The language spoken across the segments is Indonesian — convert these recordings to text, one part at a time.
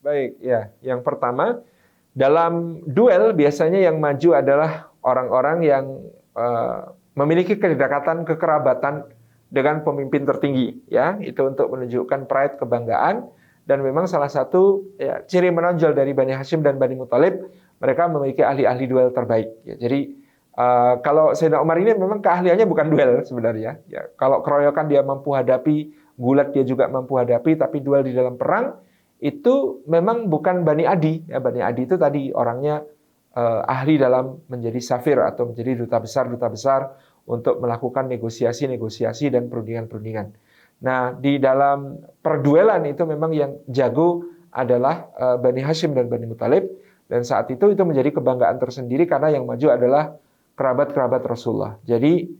Baik, ya. Yang pertama, dalam duel biasanya yang maju adalah orang-orang yang memiliki kedekatan kekerabatan dengan pemimpin tertinggi, ya. Itu untuk menunjukkan pride, kebanggaan, dan memang salah satu ya, ciri menonjol dari Bani Hashim dan Bani Muthalib, mereka memiliki ahli-ahli duel terbaik. Ya, jadi kalau Sayyidina Umar ini memang keahliannya bukan duel sebenarnya. Ya, kalau keroyokan dia mampu hadapi, gulat dia juga mampu hadapi, tapi duel di dalam perang itu memang bukan Bani Adi. Ya, Bani Adi itu tadi orangnya ahli dalam menjadi safir atau menjadi duta besar untuk melakukan negosiasi-negosiasi dan perundingan-perundingan. Nah, di dalam perduelan itu memang yang jago adalah Bani Hashim dan Bani Muthalib, dan saat itu menjadi kebanggaan tersendiri karena yang maju adalah kerabat-kerabat Rasulullah. Jadi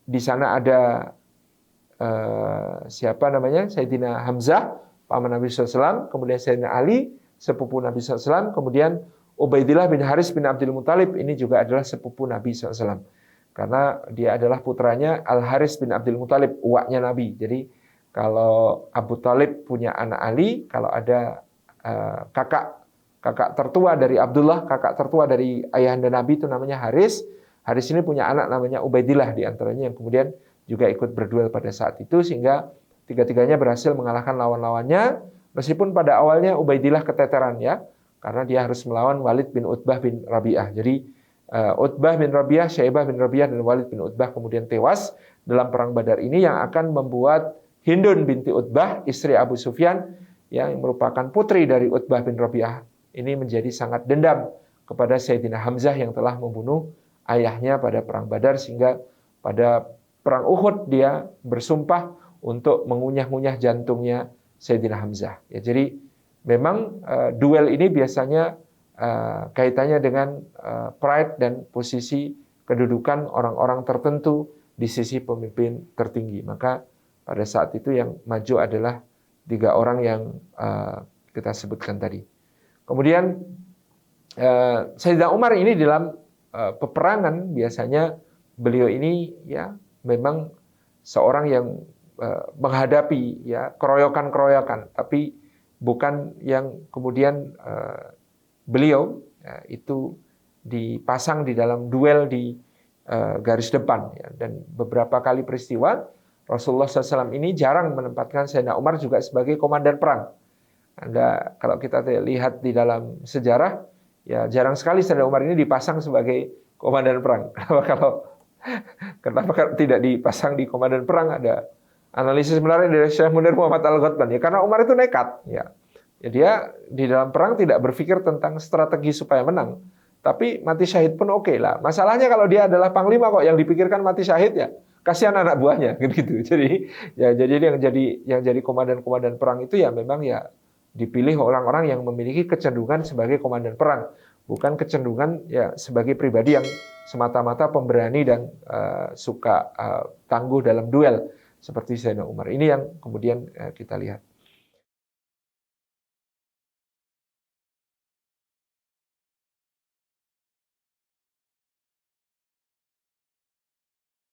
di sana ada siapa namanya? Sayyidina Hamzah, paman Nabi SAW, kemudian Sayyidina Ali, sepupu Nabi SAW, kemudian Ubaidillah bin Haris bin Abdul Muthalib, ini juga adalah sepupu Nabi SAW. Karena dia adalah putranya Al-Haris bin Abdul Muthalib, uwaknya Nabi. Jadi kalau Abu Talib punya anak Ali, kalau ada kakak tertua dari Abdullah, kakak tertua dari ayahanda Nabi itu namanya Haris. Haris ini punya anak namanya Ubaidillah di antaranya yang kemudian juga ikut berduel pada saat itu, sehingga tiga-tiganya berhasil mengalahkan lawan-lawannya, meskipun pada awalnya Ubaidillah keteteran, ya, karena dia harus melawan Walid bin Utbah bin Rabi'ah. Jadi Utbah bin Rabi'ah, Syaibah bin Rabi'ah, dan Walid bin Utbah kemudian tewas dalam perang Badar ini, yang akan membuat Hindun binti Utbah, istri Abu Sufyan, yang merupakan putri dari Utbah bin Rabi'ah, ini menjadi sangat dendam kepada Sayyidina Hamzah yang telah membunuh ayahnya pada perang Badar, sehingga pada perang Uhud dia bersumpah untuk mengunyah-ngunyah jantungnya Sayyidina Hamzah. Ya, jadi memang duel ini biasanya kaitannya dengan pride dan posisi kedudukan orang-orang tertentu di sisi pemimpin tertinggi. Maka pada saat itu yang maju adalah 3 orang yang kita sebutkan tadi. Kemudian Sayyidina Umar ini dalam peperangan biasanya beliau ini ya memang seorang yang menghadapi ya keroyokan-keroyokan, tapi bukan yang kemudian beliau ya, itu dipasang di dalam duel di garis depan. Ya. Dan beberapa kali peristiwa Rasulullah SAW ini jarang menempatkan Sayyidina Umar juga sebagai komandan perang. Anda kalau kita lihat di dalam sejarah, ya jarang sekali Sayyidina Umar ini dipasang sebagai komandan perang. Kenapa tidak dipasang di komandan perang? Ada analisis sebenarnya dari Syekh Munir Muhammad Al-Ghotban, ya karena Umar itu nekat, ya. Ya, dia di dalam perang tidak berpikir tentang strategi supaya menang, tapi mati syahid pun oke lah. Masalahnya kalau dia adalah panglima kok yang dipikirkan mati syahid, ya kasihan anak buahnya gitu. Jadi yang jadi komandan-komandan perang itu ya memang ya dipilih orang-orang yang memiliki kecenderungan sebagai komandan perang, bukan kecenderungan ya sebagai pribadi yang semata-mata pemberani dan suka tangguh dalam duel seperti Sayyidina Umar. Ini yang kemudian kita lihat.